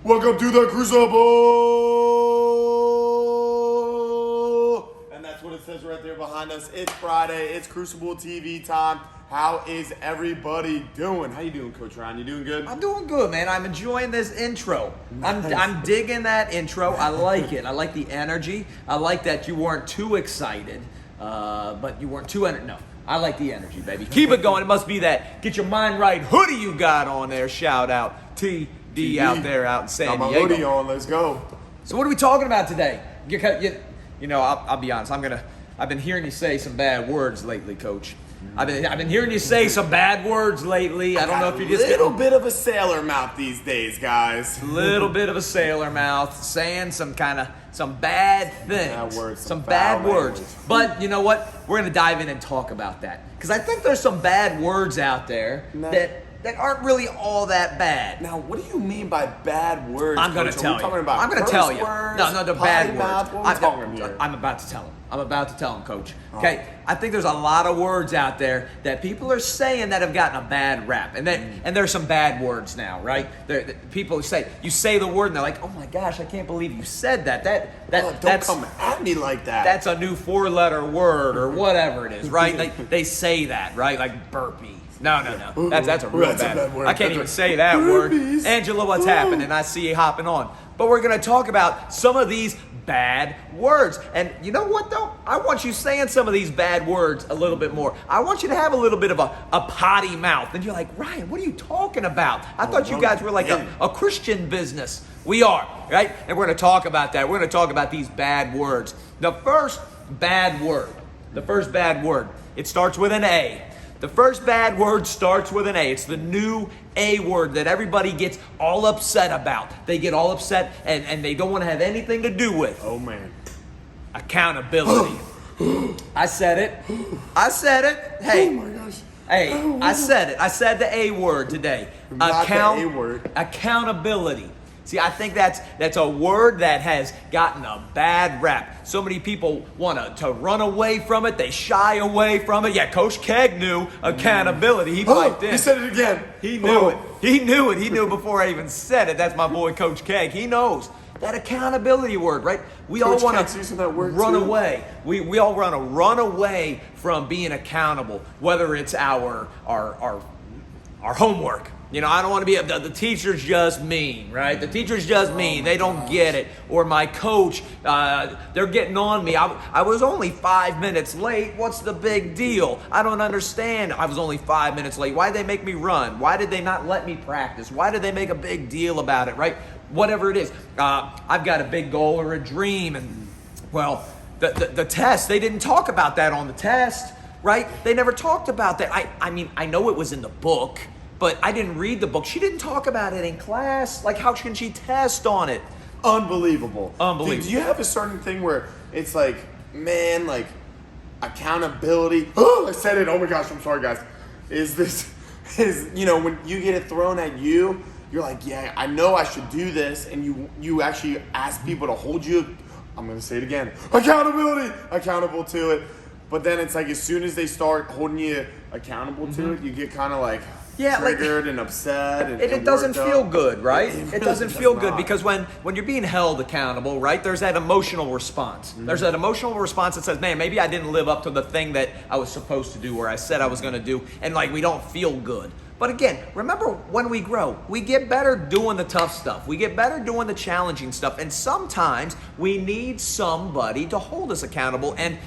Welcome to the Crucible! And that's what it says right there behind us. It's Friday. It's Crucible TV time. How is everybody doing? How you doing, Coach Ryan? You doing good? I'm doing good, man. I'm enjoying this intro. I'm digging that intro. I like it. I like the energy. I like that you weren't too excited, but you weren't too no. I like the energy, baby. Keep it going. It must be that get your mind right hoodie you got on there. Shout out TD out there out in San Diego. Got my hoodie on. Let's go. So what are we talking about today? You know, I'll be honest. I've been hearing you say some bad words lately, Coach. I've been hearing you say some bad words lately. I don't know if you just a little bit of a sailor mouth these days, guys. A little bit of a sailor mouth, saying some bad things, Bad words, some some bad foul words. language. But you know what? We're gonna dive in and talk about that because I think there's some bad words out there that aren't really all that bad. Now, what do you mean by bad words? I'm gonna Coach? tell Are we you. talking about I'm gonna curse tell you. words, No, the potty bad mouth? words. What are we talking here? I'm about to tell him. Coach. Okay, I think there's a lot of words out there that people are saying that have gotten a bad rap, and there's some bad words now, right? People say the word, and they're like, "Oh my gosh, I can't believe you said that." Don't come at me like that. That's a new 4-letter word or whatever it is, right? They say that, right? Like burpee. No. That's a real bad word. I can't even say that word. Angela, what's happening? I see you hopping on. But we're going to talk about some of these bad words. And you know what, though? I want you saying some of these bad words a little bit more. I want you to have a little bit of a potty mouth. And you're like, Ryan, what are you talking about? I thought you guys were like a Christian business. We are, right? And we're going to talk about that. We're going to talk about these bad words. The first bad word, it starts with an A. The first bad word starts with an A. It's the new A word that everybody gets all upset about. They get all upset and they don't want to have anything to do with. Oh, man. Accountability. I said it. Hey. Oh, my gosh. Hey, I said it. I said the A word today. Not the A word. Accountability. See, I think that's a word that has gotten a bad rap. So many people want to run away from it. They shy away from it. Yeah, Coach Keg knew accountability. He piped in. He said it again. He knew it. He knew it. He knew before I even said it. That's my boy, Coach Keg. He knows. That accountability word, right? We all want to run away. We all want to run away from being accountable, whether it's our homework. You know, I don't want to be, the teacher's just mean, right? The teacher's just mean. They don't get it. Or my coach, they're getting on me. I was only 5 minutes late. What's the big deal? I don't understand. I was only 5 minutes late. Why did they make me run? Why did they not let me practice? Why did they make a big deal about it, right? Whatever it is. I've got a big goal or a dream. And, well, the test, they didn't talk about that on the test, right? They never talked about that. I mean, I know it was in the book, but I didn't read the book. She didn't talk about it in class. Like, how can she test on it? Unbelievable. Dude, do you have a certain thing where it's like, man, like accountability? Oh, I said it. Oh my gosh, I'm sorry, guys. You know, when you get it thrown at you, you're like, yeah, I know I should do this, and you actually ask people to hold you. I'm gonna say it again. Accountable to it. But then it's like as soon as they start holding you accountable to it, you get kind of like triggered and upset. And it doesn't feel good, right? It doesn't feel good because when you're being held accountable, right, there's that emotional response. There's that emotional response that says, man, maybe I didn't live up to the thing that I was supposed to do or I said I was going to do, and like we don't feel good. But again, remember when we grow, we get better doing the tough stuff. We get better doing the challenging stuff. And sometimes we need somebody to hold us accountable, and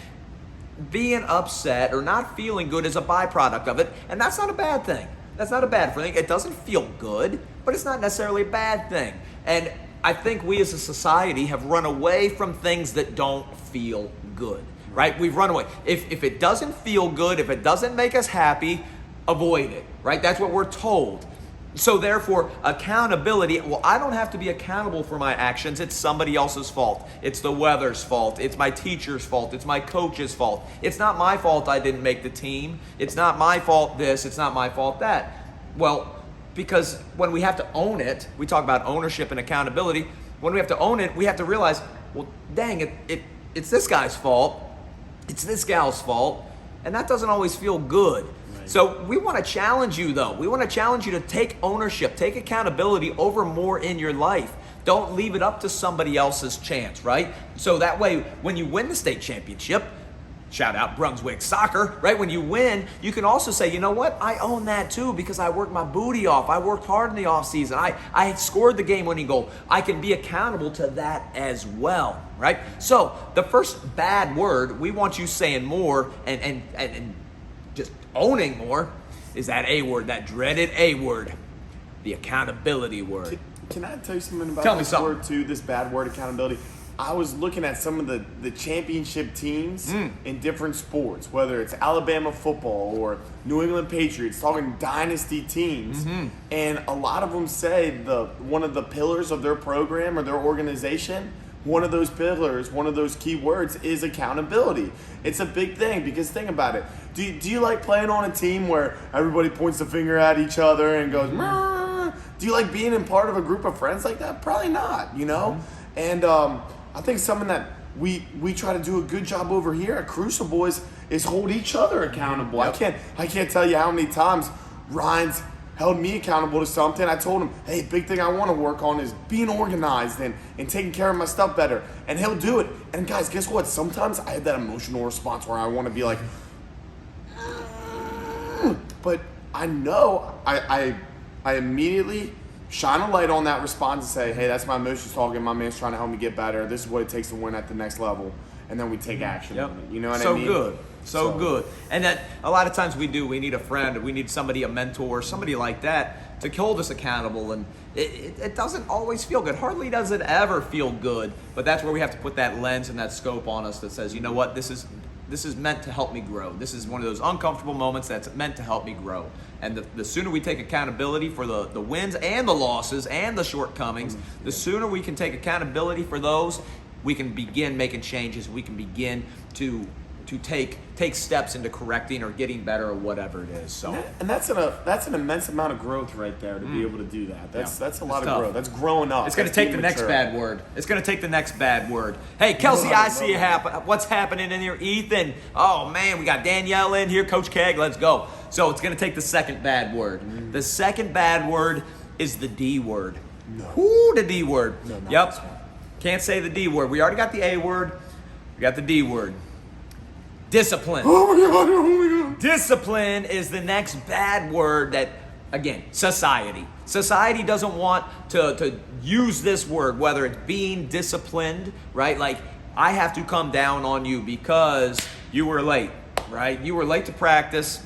being upset or not feeling good is a byproduct of it. And that's not a bad thing. That's not a bad thing. It doesn't feel good, but it's not necessarily a bad thing. And I think we as a society have run away from things that don't feel good, right? We've run away. If it doesn't feel good, if it doesn't make us happy, avoid it, right? That's what we're told. So therefore, accountability, well, I don't have to be accountable for my actions. It's somebody else's fault. It's the weather's fault. It's my teacher's fault. It's my coach's fault. It's not my fault I didn't make the team. It's not my fault this. It's not my fault that. Well, because when we have to own it, we talk about ownership and accountability. When we have to own it, we have to realize, well, dang, it's this guy's fault. It's this gal's fault. And that doesn't always feel good. So we want to challenge you, though. We want to challenge you to take ownership, take accountability over more in your life. Don't leave it up to somebody else's chance, right? So that way, when you win the state championship, shout out Brunswick Soccer, right? When you win, you can also say, you know what? I own that too because I worked my booty off. I worked hard in the offseason. I scored the game-winning goal. I can be accountable to that as well, right? So the first bad word we want you saying more and just owning more is that A word, that dreaded A word, the accountability word. Can I tell you something about this word too, this bad word, accountability? I was looking at some of the championship teams in different sports, whether it's Alabama football or New England Patriots, talking dynasty teams. And a lot of them say one of the pillars of their program or their organization, one of those pillars, one of those key words is accountability. It's a big thing because think about it. Do you like playing on a team where everybody points the finger at each other and goes, "Meh"? Do you like being in part of a group of friends like that? Probably not, you know? And I think something that we try to do a good job over here at Crucible is hold each other accountable. Yep. I can't tell you how many times Ryan's held me accountable to something. I told him, hey, big thing I want to work on is being organized and taking care of my stuff better. And he'll do it. And guys, guess what? Sometimes I have that emotional response where I want to be like, but I know I immediately shine a light on that response and say, hey, that's my emotions talking. My man's trying to help me get better. This is what it takes to win at the next level. And then we take action on it. You know what I mean? So good. So good. And that a lot of times we need a friend, we need somebody, a mentor, somebody like that to hold us accountable. And it doesn't always feel good. Hardly does it ever feel good. But that's where we have to put that lens and that scope on us that says, you know what, this is meant to help me grow. This is one of those uncomfortable moments that's meant to help me grow. And the sooner we take accountability for the wins and the losses and the shortcomings, the sooner we can take accountability for those, we can begin making changes. We can begin to take steps into correcting or getting better or whatever it is. So and that's an immense amount of growth right there to be able to do that. That's a lot of tough. growth. That's growing up. It's going to take the next bad word. It's going to take the next bad word. Hey, Kelsey, I see you happen. What's happening in here? Ethan. Oh, man, we got Danielle in here. Coach Keg, let's go. So it's going to take the second bad word. The second bad word is the D word. No. Ooh, the D word. No, not yep. this one. Can't say the D word. We already got the A word. We got the D word. Discipline. Oh my God. Discipline is the next bad word that, again, society. Society doesn't want to use this word, whether it's being disciplined, right? Like, I have to come down on you because you were late, right? You were late to practice.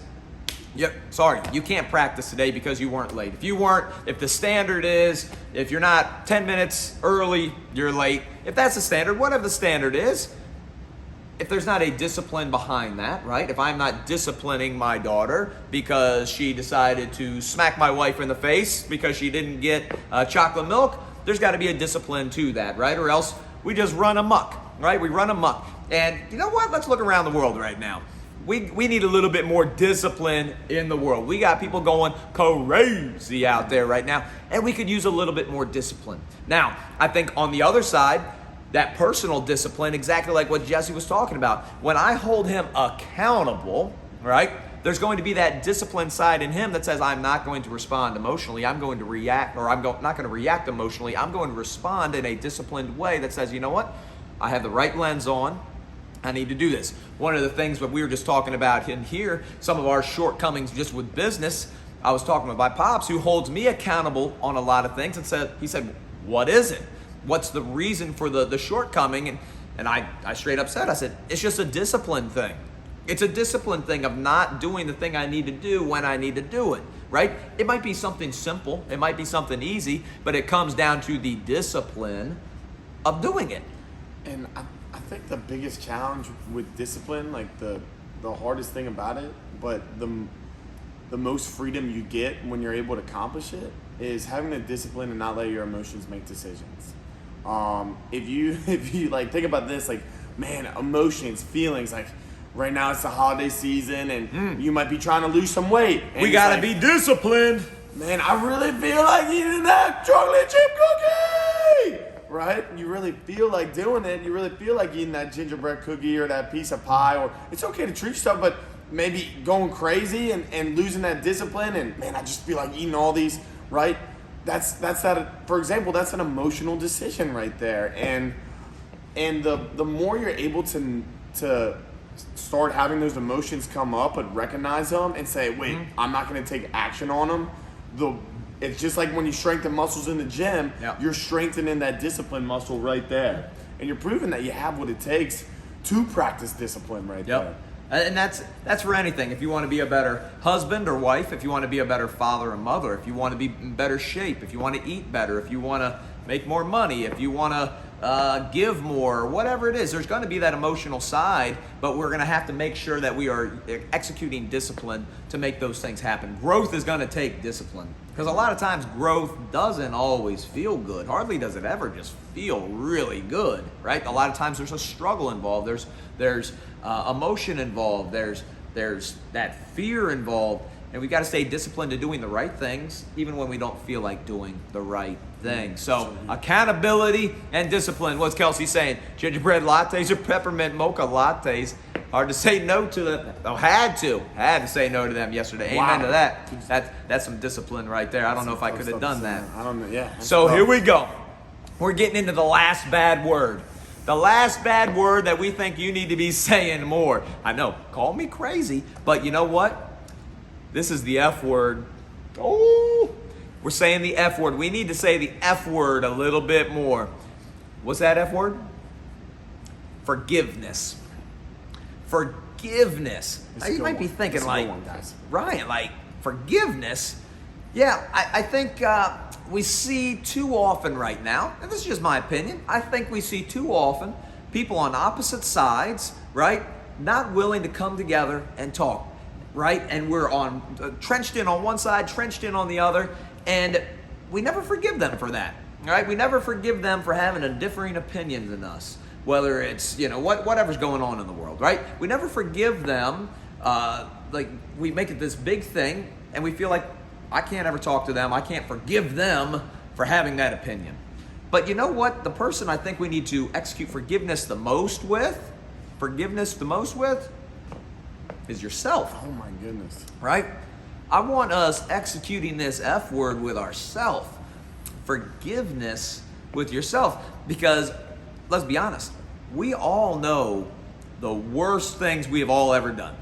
Yep, sorry, you can't practice today because you weren't late. If the standard is, if you're not 10 minutes early, you're late. If that's the standard, whatever the standard is, if there's not a discipline behind that, right? If I'm not disciplining my daughter because she decided to smack my wife in the face because she didn't get chocolate milk, there's got to be a discipline to that, right? Or else we just run amok, right? We run amok. And you know what? Let's look around the world right now. We need a little bit more discipline in the world. We got people going crazy out there right now, and we could use a little bit more discipline. Now, I think on the other side, that personal discipline, exactly like what Jesse was talking about. When I hold him accountable, right, there's going to be that discipline side in him that says, I'm not going to respond emotionally. I'm going to react, or not going to react emotionally. I'm going to respond in a disciplined way that says, you know what? I have the right lens on. I need to do this. One of the things that we were just talking about in here, some of our shortcomings just with business, I was talking with my pops who holds me accountable on a lot of things and he said, what is it? What's the reason for the shortcoming? And I straight up said, I said, it's just a discipline thing. It's a discipline thing of not doing the thing I need to do when I need to do it, right? It might be something simple. It might be something easy, but it comes down to the discipline of doing it. And I think the biggest challenge with discipline, like the hardest thing about it, but the most freedom you get when you're able to accomplish it is having the discipline and not let your emotions make decisions. If you like think about this, like, man, emotions, feelings, like right now it's the holiday season and you might be trying to lose some weight. We gotta be disciplined. Man, I really feel like eating that chocolate chip cookie, right? You really feel like doing it. You really feel like eating that gingerbread cookie or that piece of pie. Or it's okay to treat yourself, but maybe going crazy and losing that discipline, and man, I just feel like eating all these, right? That's that, for example, that's an emotional decision right there. And the more you're able to start having those emotions come up and recognize them and say, wait, I'm not going to take action on them, it's just like when you strengthen muscles in the gym, you're strengthening that discipline muscle right there. And you're proving that you have what it takes to practice discipline right there. And that's for anything. If you want to be a better husband or wife, if you want to be a better father or mother, if you want to be in better shape, if you want to eat better, if you want to make more money, if you want to give more, whatever it is, there's going to be that emotional side, but we're going to have to make sure that we are executing discipline to make those things happen. Growth is going to take discipline, because a lot of times growth doesn't always feel good. Hardly does it ever just feel really good, right? A lot of times there's a struggle involved. There's emotion involved. There's that fear involved. And we got to stay disciplined to doing the right things, even when we don't feel like doing the right thing. So accountability and discipline. What's Kelsey saying? Gingerbread lattes or peppermint mocha lattes? Hard to say no to them. Oh, had to say no to them yesterday. Amen to that. That's some discipline right there. I don't know if I could have done that. I don't know. Yeah. So here we go. We're getting into the last bad word. The last bad word that we think you need to be saying more. I know, call me crazy, but you know what? This is the F word. Oh, we're saying the F word. We need to say the F word a little bit more. What's that F word? Forgiveness. Forgiveness. Now, you might be thinking like, Ryan, like forgiveness? Yeah, I think we see too often right now, and this is just my opinion, I think we see too often people on opposite sides, right, not willing to come together and talk, right? And we're trenched in on one side, trenched in on the other, and we never forgive them for that, right? We never forgive them for having a differing opinion than us, whether it's, whatever's going on in the world, right? We never forgive them, like we make it this big thing, and we feel like, I can't ever talk to them. I can't forgive them for having that opinion. But you know what? The person I think we need to execute forgiveness the most with is yourself. Oh my goodness. Right? I want us executing this F word with ourselves. Forgiveness with yourself. Because, let's be honest, we all know the worst things we have all ever done.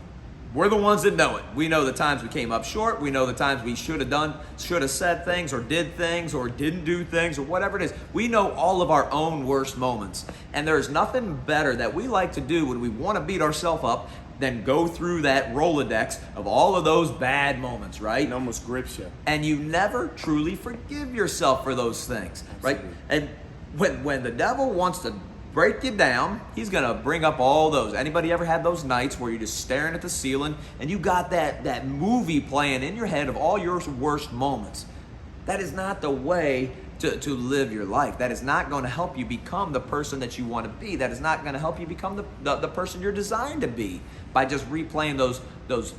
We're the ones that know it. We know the times we came up short. We know the times we should have said things or did things or didn't do things or whatever it is. We know all of our own worst moments. And there's nothing better that we like to do when we want to beat ourselves up than go through that Rolodex of all of those bad moments, right? It almost grips you. And you never truly forgive yourself for those things, right? And when the devil wants to break you down, he's going to bring up all those. Anybody ever had those nights where you're just staring at the ceiling and you got that movie playing in your head of all your worst moments? That is not the way to live your life. That is not going to help you become the person that you want to be. That is not going to help you become the person you're designed to be by just replaying those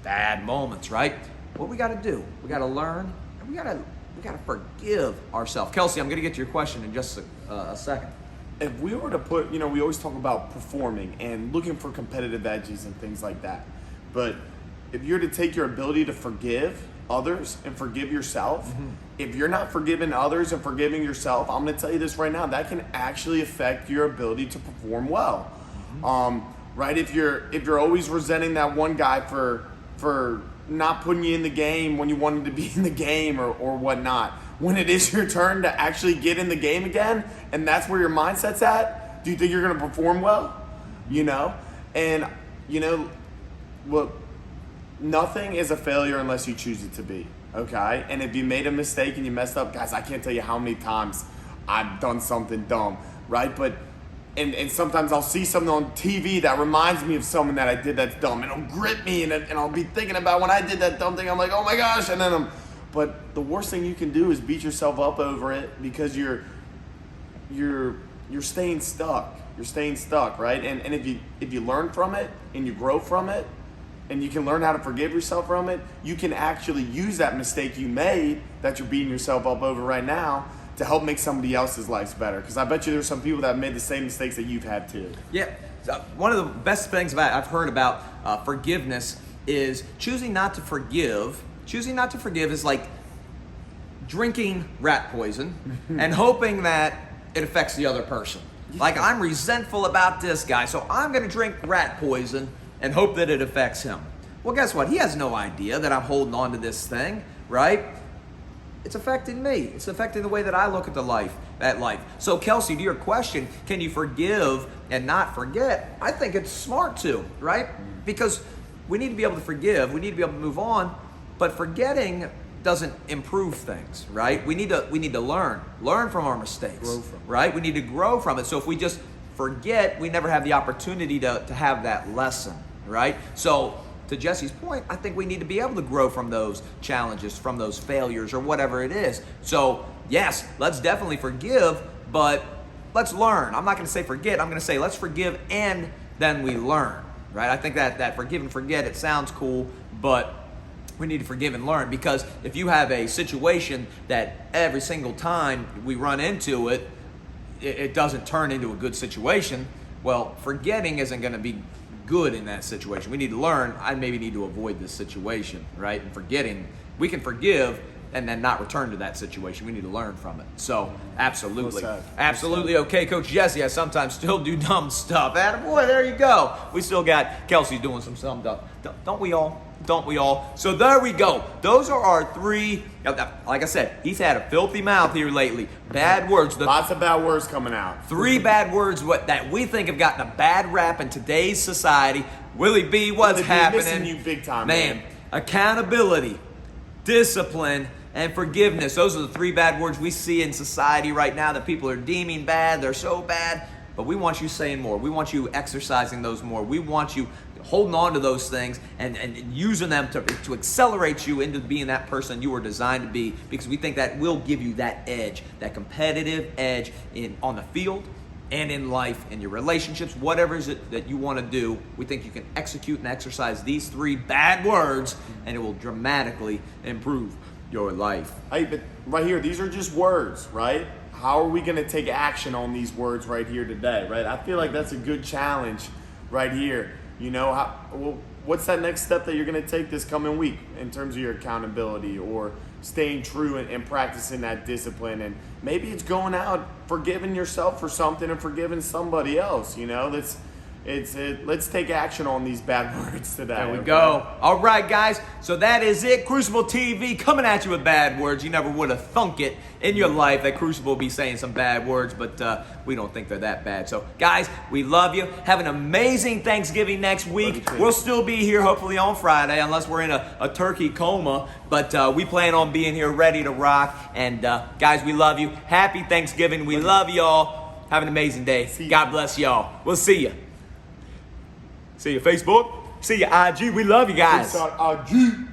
bad moments, right? What we got to do, we got to learn, and we got to forgive ourselves. Kelsey, I'm going to get to your question in just a second. If we were to put, we always talk about performing and looking for competitive edges and things like that. But if you're to take your ability to forgive others and forgive yourself, if you're not forgiving others and forgiving yourself, I'm going to tell you this right now, that can actually affect your ability to perform well. Right? If you're always resenting that one guy for not putting you in the game when you wanted to be in the game or whatnot, when it is your turn to actually get in the game again, and that's where your mindset's at, do you think you're going to perform well? And well, nothing is a failure unless you choose it to be, okay? And if you made a mistake and you messed up, guys, I can't tell you how many times I've done something dumb, right? But and sometimes I'll see something on TV that reminds me of something that I did that's dumb, and it'll grip me, and I'll be thinking about when I did that dumb thing. I'm like, oh my gosh, and then but the worst thing you can do is beat yourself up over it because you're staying stuck. You're staying stuck, right? And if you learn from it and you grow from it, and you can learn how to forgive yourself from it, you can actually use that mistake you made that you're beating yourself up over right now to help make somebody else's lives better. Because I bet you there's some people that have made the same mistakes that you've had too. Yeah. one of the best things I've heard about forgiveness is choosing not to forgive. Choosing not to forgive is like drinking rat poison and hoping that it affects the other person. Like, I'm resentful about this guy, so I'm going to drink rat poison and hope that it affects him. Well, guess what? He has no idea that I'm holding on to this thing, right? It's affecting me. It's affecting the way that I look at life. So, Kelsey, to your question, can you forgive and not forget? I think it's smart to, right? Because we need to be able to forgive. We need to be able to move on. But forgetting doesn't improve things, right? We need to learn from our mistakes, grow from it. Right? We need to grow from it. So if we just forget, we never have the opportunity to have that lesson, right? So to Jesse's point, I think we need to be able to grow from those challenges, from those failures, or whatever it is. So yes, let's definitely forgive, but let's learn. I'm not going to say forget. I'm going to say let's forgive and then we learn, right? I think that forgive and forget, it sounds cool, but we need to forgive and learn, because if you have a situation that every single time we run into it, it doesn't turn into a good situation, well, forgetting isn't going to be good in that situation. We need to learn, I maybe need to avoid this situation, right? And forgetting, we can forgive and then not return to that situation. We need to learn from it. So, absolutely. Absolutely okay, Coach Jesse. I sometimes still do dumb stuff. Attaboy, there you go. We still got Kelsey doing some dumb stuff. Don't we all? Don't we all? So there we go. Those are our three. Like I said, he's had a filthy mouth here lately. Bad words. Lots of bad words coming out. 3 bad words that we think have gotten a bad rap in today's society. Willie B, what's happening? Missing you big time, man. Accountability, discipline, and forgiveness. Those are the 3 bad words we see in society right now that people are deeming bad. They're so bad. But we want you saying more. We want you exercising those more. We want you holding on to those things and using them to accelerate you into being that person you were designed to be, because we think that will give you that edge, that competitive edge on the field and in life, in your relationships, whatever is it that you want to do. We think you can execute and exercise these 3 bad words, and it will dramatically improve your life. Hey, but right here, these are just words, right? How are we going to take action on these words right here today, right? I feel like that's a good challenge right here. You know, what's that next step that you're going to take this coming week in terms of your accountability or staying true and practicing that discipline? And maybe it's going out, forgiving yourself for something and forgiving somebody else. You know, let's take action on these bad words today. There we go. All right, guys. So that is it. Crucible TV coming at you with bad words. You never would have thunk it in your life that Crucible will be saying some bad words, but we don't think they're that bad. So, guys, we love you. Have an amazing Thanksgiving next week. We'll still be here hopefully on Friday, unless we're in a turkey coma. But we plan on being here ready to rock. And, guys, we love you. Happy Thanksgiving. We love y'all. Have an amazing day. God bless y'all. We'll see you. See you, Facebook. See you, IG. We love you guys. IG.